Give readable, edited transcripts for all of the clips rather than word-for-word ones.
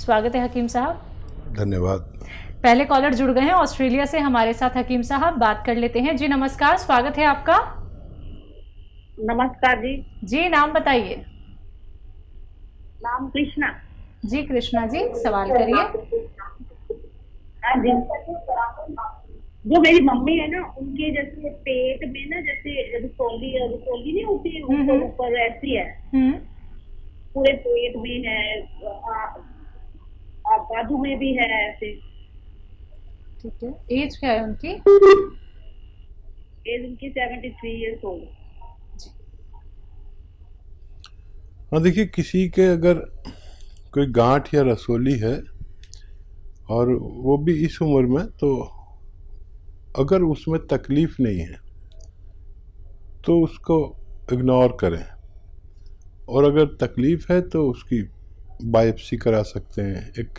स्वागत है हकीम साहब। धन्यवाद। पहले कॉलर जुड़ गए हैं ऑस्ट्रेलिया से हमारे साथ। हकीम साहब बात कर लेते हैं। जी नमस्कार, स्वागत है आपका। नमस्कार जी। जी नाम बताइए। नाम कृष्णा। जी कृष्णा जी, सवाल करिए। हाँ जी, जो मेरी मम्मी है ना, उनके जैसे पेट में ना, जैसे रसोली रसोली नहीं होती है, ऊपर ऊपर ऐसी है, पूरे पेट में है, बाजू में भी है ऐसे। ठीक है, एज क्या है उनकी? एज उनकी 73 ईयर्स ओल्ड। हाँ देखिए, किसी के अगर कोई गांठ या रसोली है और वो भी इस उम्र में, तो अगर उसमें तकलीफ नहीं है तो उसको इग्नोर करें, और अगर तकलीफ है तो उसकी बायोप्सी करा सकते हैं। एक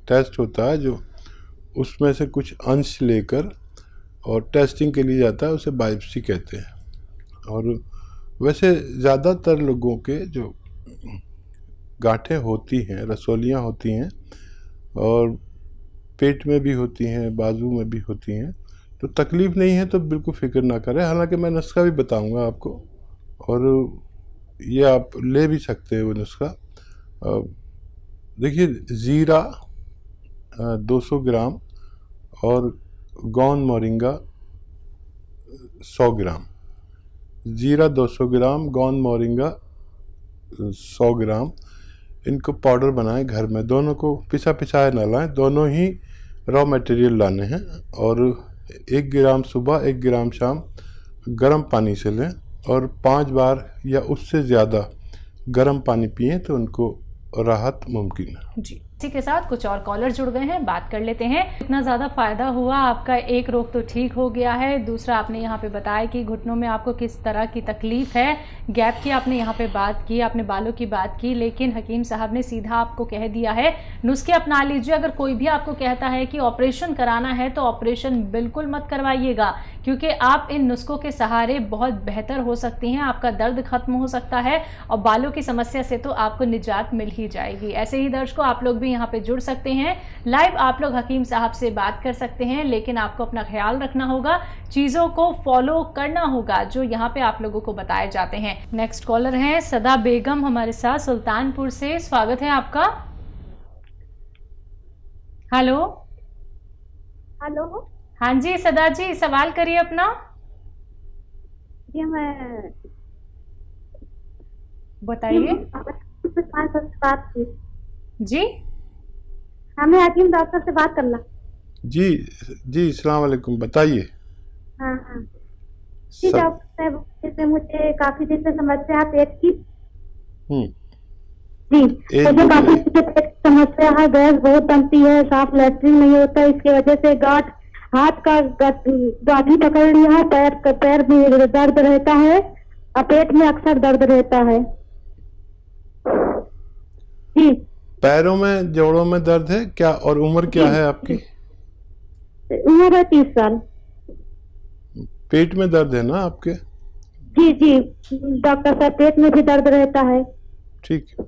टेस्ट होता है जो उसमें से कुछ अंश लेकर और टेस्टिंग के लिए जाता है, उसे बायोप्सी कहते हैं। और वैसे ज़्यादातर लोगों के जो गांठें होती हैं, रसोलियाँ होती हैं, और पेट में भी होती हैं, बाजू में भी होती हैं, तो तकलीफ़ नहीं है तो बिल्कुल फ़िक्र ना करें। हालांकि मैं नुस्खा भी बताऊंगा आपको, और ये आप ले भी सकते हैं वो नुस्खा। देखिए, ज़ीरा 200 ग्राम और गौन मोरिंगा 100 ग्राम। ज़ीरा 200 ग्राम, गौन मोरिंगा 100 ग्राम, इनको पाउडर बनाएं घर में। दोनों को पिसा पिसाया ना लाएं, दोनों ही रॉ मटेरियल लाने हैं, और 1 ग्राम सुबह 1 ग्राम शाम गर्म पानी से लें, और 5 बार या उससे ज़्यादा गर्म पानी पिएं तो उनको राहत मुमकिन है। जी, इसी के साथ कुछ और कॉलर जुड़ गए हैं, बात कर लेते हैं। इतना ज़्यादा फायदा हुआ आपका, एक रोग तो ठीक हो गया है, दूसरा आपने यहाँ पे बताया कि घुटनों में आपको किस तरह की तकलीफ है, गैप की आपने यहाँ पे बात की, आपने बालों की बात की, लेकिन हकीम साहब ने सीधा आपको कह दिया है नुस्खे अपना लीजिए। अगर कोई भी आपको कहता है कि ऑपरेशन कराना है तो ऑपरेशन बिल्कुल मत करवाइएगा, क्योंकि आप इन नुस्खों के सहारे बहुत बेहतर हो सकती हैं, आपका दर्द खत्म हो सकता है और बालों की समस्या से तो आपको निजात मिल ही जाएगी। ऐसे ही दर्शकों, आप लोग भी यहाँ पे जुड़ सकते हैं, लाइव आप लोग हकीम साहब से बात कर सकते हैं, लेकिन आपको अपना ख्याल रखना होगा, चीज़ों को फॉलो करना होगा जो यहाँ पे आप लोगों को बताए जाते हैं। नेक्स्ट कॉलर हैं सदा बेगम हमारे साथ सुल्तानपुर से। स्वागत है आपका। Hello hello. हाँ जी सदा जी, सवाल करिए अपना। जी मैं बताइए। बात की जी हमें हकीम डॉक्टर से बात करना। जी जी, अस्सलाम वालेकुम, बताइए। हाँ हाँ जी डॉक्टर साहब, जैसे मुझे काफी दिन से समस्या है पेट की। जी, मुझे काफी दिन से पेट की समस्या है, गैस बहुत बनती है, साफ लैट्रिन नहीं होता, इसकी वजह से गांठ, हाथ का गांठी पकड़ लिया है, पैर में दर्द रहता है और पेट में अक्सर दर्द रहता है। जी, पैरों में, जोड़ों में दर्द है क्या, और उम्र क्या है आपकी? उम्र है 30 साल। पेट में दर्द है ना आपके? जी जी डॉक्टर साहब, पेट में भी दर्द रहता है। ठीक है।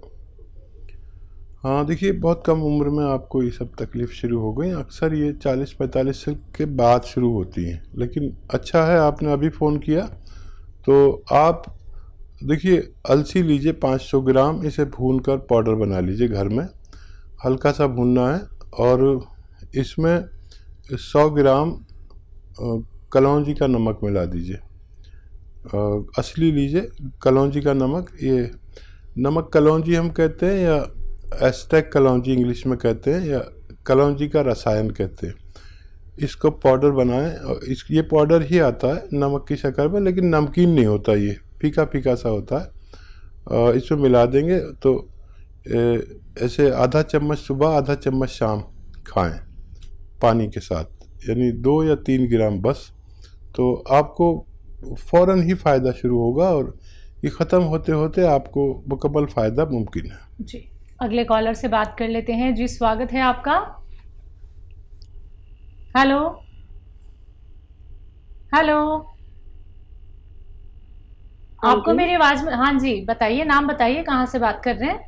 हाँ देखिए, बहुत कम उम्र में आपको ये सब तकलीफ शुरू हो गई। अक्सर ये 40-45 साल के बाद शुरू होती हैं, लेकिन अच्छा है आपने अभी फ़ोन किया। तो आप देखिए, अलसी लीजिए 500 ग्राम, इसे भूनकर पाउडर बना लीजिए घर में, हल्का सा भूनना है, और इसमें 100 ग्राम कलौंजी का नमक मिला दीजिए। असली लीजिए कलौंजी का नमक। ये नमक कलौंजी हम कहते हैं, या एस्टेक कलौंजी इंग्लिश में कहते हैं, या कलौंजी का रसायन कहते हैं। इसको पाउडर बनाएं, और ये पाउडर ही आता है नमक की शक्ल में, लेकिन नमकीन नहीं होता, ये फीका फीका सा होता है। इसमें मिला देंगे तो ऐसे आधा चम्मच सुबह आधा चम्मच शाम खाएं पानी के साथ, यानी 2 या 3 ग्राम बस। तो आपको फ़ौरन ही फ़ायदा शुरू होगा, और ये ख़त्म होते होते आपको मुकम्मल फ़ायदा मुमकिन है। जी, अगले कॉलर से बात कर लेते हैं। जी स्वागत है आपका। हेलो हेलो, आपको मेरी आवाज में? हाँ जी बताइए, नाम बताइए, कहाँ से बात कर रहे हैं?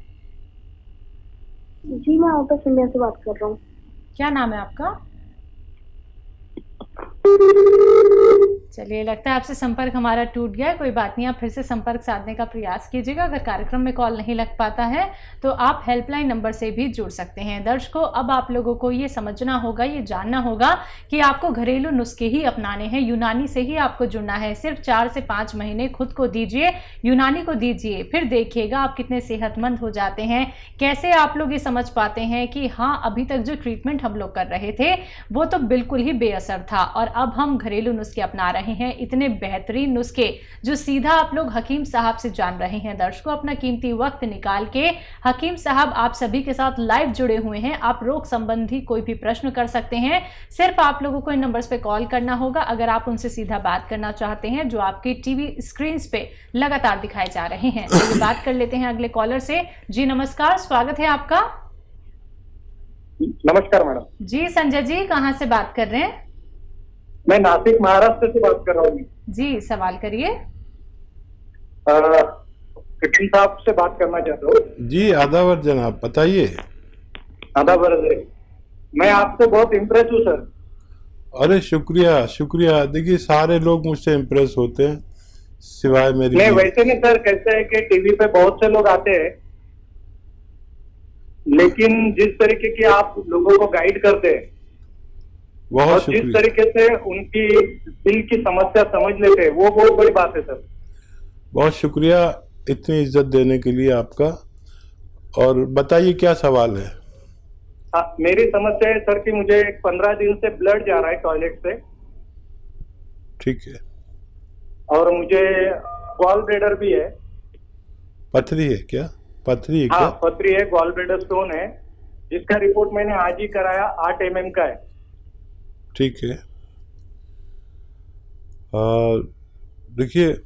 जी मैं आउट ऑफ इंडिया से बात कर रहा हूँ। क्या नाम है आपका? चलिए, लगता है आपसे संपर्क हमारा टूट गया है। कोई बात नहीं, आप फिर से संपर्क साधने का प्रयास कीजिएगा। अगर कार्यक्रम में कॉल नहीं लग पाता है तो आप हेल्पलाइन नंबर से भी जुड़ सकते हैं। दर्शकों, अब आप लोगों को ये समझना होगा, ये जानना होगा कि आपको घरेलू नुस्खे ही अपनाने हैं, यूनानी से ही आपको जुड़ना है। सिर्फ 4 से 5 महीने खुद को दीजिए, यूनानी को दीजिए, फिर देखिएगा आप कितने सेहतमंद हो जाते हैं। कैसे आप लोग ये समझ पाते हैं कि हाँ, अभी तक जो ट्रीटमेंट हम लोग कर रहे थे वो तो बिल्कुल ही बेअसर था और अब हम घरेलू नुस्खे अपना रहे हैं, इतने बेहतरीन नुस्खे जो सीधा आप लोग हकीम साहब से जान रहे हैं। दर्शकों, अपना कीमती वक्त निकाल के हकीम साहब आप सभी के साथ लाइव जुड़े हुए हैं। आप रोग संबंधी कोई भी प्रश्न कर सकते हैं, सिर्फ आप लोगों को इन नंबर्स पे कॉल करना होगा अगर आप उनसे सीधा बात करना चाहते हैं, जो आपकी टीवी स्क्रीन पे लगातार दिखाए जा रहे हैं। तो ये बात कर लेते हैं अगले कॉलर से। जी नमस्कार, स्वागत है आपका। नमस्कार मैडम। जी संजय जी, कहाँ से बात कर रहे हैं? मैं नासिक महाराष्ट्र से बात कर रहा हूँ। जी, सवाल करिए। कटिंग साहब से बात करना चाहता हूँ। जी आदावर जनाब, बताइए। आदावर, मैं आपसे बहुत इम्प्रेस हूँ सर। अरे शुक्रिया शुक्रिया। देखिए, सारे लोग मुझसे इम्प्रेस होते हैं सिवाय मेरी। नहीं, वैसे नहीं सर। कैसे है कि टीवी पे बहुत से लोग आते हैं, लेकिन जिस तरीके की आप लोगों को गाइड करते हैं और जिस तरीके से उनकी दिल की समस्या समझ लेते हैं, वो बहुत बड़ी बात है सर। बहुत शुक्रिया इतनी इज्जत देने के लिए आपका। और बताइए क्या सवाल है? मेरी समस्या है सर कि मुझे 15 दिन से ब्लड जा रहा है टॉयलेट से। ठीक है। और मुझे गॉल ब्लैडर भी है। पथरी है क्या? पथरी है क्या? हाँ, पथरी है, गॉल ब्लैडर स्टोन है, जिसका रिपोर्ट मैंने आज ही कराया, 8 mm का है। ठीक है। देखिए,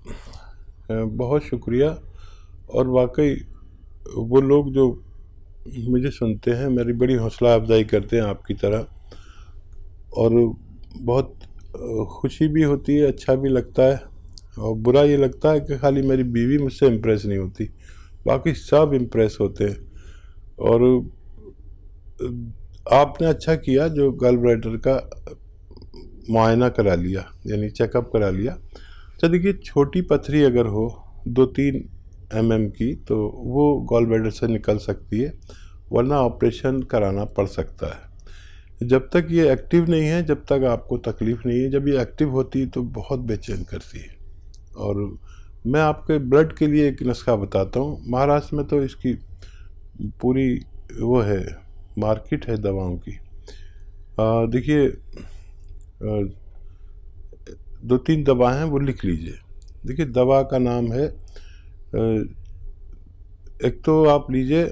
बहुत शुक्रिया। और वाकई वो लोग जो मुझे सुनते हैं मेरी बड़ी हौसला अफजाई करते हैं आपकी तरह, और बहुत खुशी भी होती है, अच्छा भी लगता है। और बुरा ये लगता है कि खाली मेरी बीवी मुझसे इम्प्रेस नहीं होती, बाकी सब इम्प्रेस होते हैं। और आपने अच्छा किया जो गॉल ब्लैडर का मुआयना करा लिया, यानी चेकअप करा लिया। तो देखिए, छोटी पथरी अगर हो 2-3 mm की तो वो गॉल ब्लैडर से निकल सकती है, वरना ऑपरेशन कराना पड़ सकता है। जब तक ये एक्टिव नहीं है, जब तक आपको तकलीफ़ नहीं है। जब ये एक्टिव होती है तो बहुत बेचैन करती है। और मैं आपके ब्लड के लिए एक नुस्खा बताता हूँ। महाराष्ट्र में तो इसकी पूरी वो है, मार्केट है दवाओं की। देखिए, 2-3 दवा हैं, वो लिख लीजिए। देखिए, दवा का नाम है, एक तो आप लीजिए,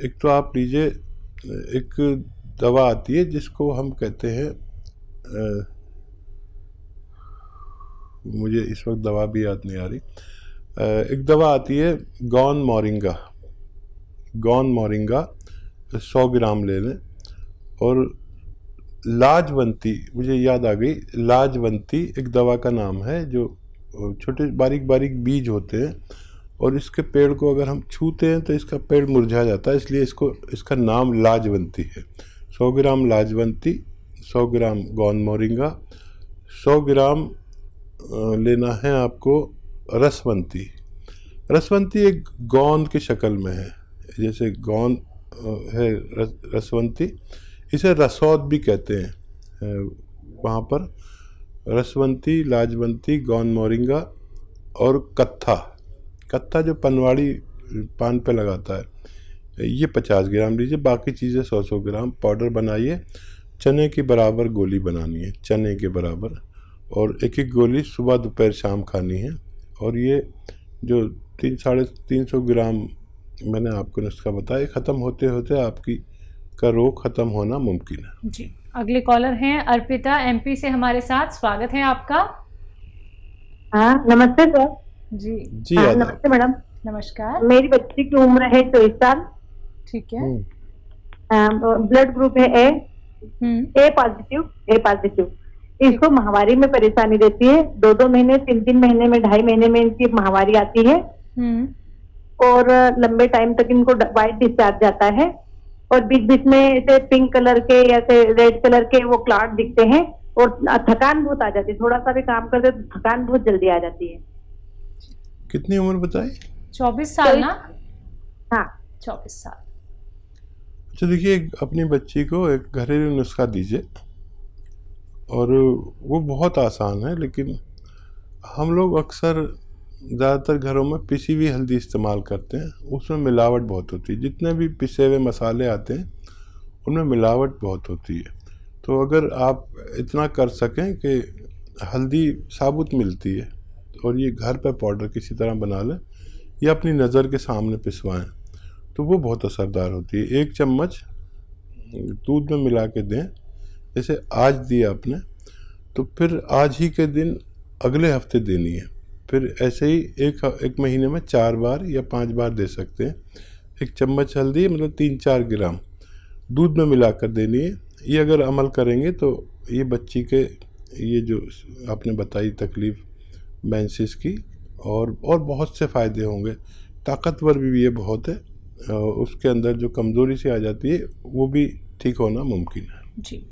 एक तो आप लीजिए, एक दवा आती है जिसको हम कहते हैं, मुझे इस वक्त दवा भी याद नहीं आ रही। एक दवा आती है गौन मोरिंगा। 100 ग्राम ले लें। और लाजवंती, मुझे याद आ गई, लाजवंती एक दवा का नाम है, जो छोटे बारीक बारीक बीज होते हैं और इसके पेड़ को अगर हम छूते हैं तो इसका पेड़ मुरझा जाता है, इसलिए इसका नाम लाजवंती है। 100 ग्राम लाजवंती, 100 ग्राम गौन मोरिंगा, 100 ग्राम लेना है आपको रसवंती। रसवंती एक गोंद की शक्ल में है, जैसे गोंद है रसवंती, इसे रसौद भी कहते हैं वहाँ पर। रसवंती, लाजवंती, गौन मोरिंगा और कत्था जो पनवाड़ी पान पे लगाता है, ये 50 ग्राम लीजिए। बाकी चीज़ें 100 ग्राम पाउडर बनाइए। चने के बराबर गोली बनानी है, चने के बराबर, और एक गोली सुबह दोपहर शाम खानी है। और ये जो 300-350 ग्राम मैंने आपको नुस्खा बताया, ख़त्म होते होते आपकी का रोग ख़त्म होना मुमकिन है। जी, अगले कॉलर हैं अर्पिता MP से हमारे साथ। स्वागत है आपका। हाँ, नमस्ते सर। जी हाँ, नमस्ते मैडम। नमस्कार। मेरी बच्ची की उम्र है 24 साल। ठीक है। ब्लड ग्रुप है ए पॉजिटिव। इसको माहवारी में परेशानी रहती है। 2-2 महीने, 3-3 महीने में, 2.5 महीने में इनकी माहवारी आती है। और लंबे टाइम तक इनको वाइट डिस्चार्ज जाता है, और बीच बीच में ऐसे पिंक कलर के या ऐसे रेड कलर के वो क्लॉट दिखते हैं, और थकान बहुत आ जाती है, थोड़ा सा भी काम करते तो थकान बहुत जल्दी आ जाती है। कितनी उम्र बताई? 24 साल ना? हाँ 24 साल। अच्छा देखिए, अपनी बच्ची को एक घरेलू नुस्खा दीजिए, और वो बहुत आसान है, लेकिन हम लोग अक्सर ज़्यादातर घरों में पिसी हुई हल्दी इस्तेमाल करते हैं, उसमें मिलावट बहुत होती है। जितने भी पिसे हुए मसाले आते हैं उनमें मिलावट बहुत होती है। तो अगर आप इतना कर सकें कि हल्दी साबुत मिलती है और ये घर पर पाउडर किसी तरह बना लें या अपनी नज़र के सामने पिसवाएं, तो वो बहुत असरदार होती है। 1 चम्मच दूध में मिला के दें, जैसे आज दिया आपने, तो फिर आज ही के दिन अगले हफ्ते देनी है। फिर ऐसे ही एक महीने में 4 बार या 5 बार दे सकते हैं। 1 चम्मच हल्दी मतलब 3-4 ग्राम दूध में मिलाकर देनी है। ये अगर अमल करेंगे तो ये बच्ची के ये जो आपने बताई तकलीफ़ मेंसेस की, और बहुत से फ़ायदे होंगे। ताकतवर भी ये बहुत है, उसके अंदर जो कमज़ोरी सी आ जाती है वो भी ठीक होना मुमकिन है। जी।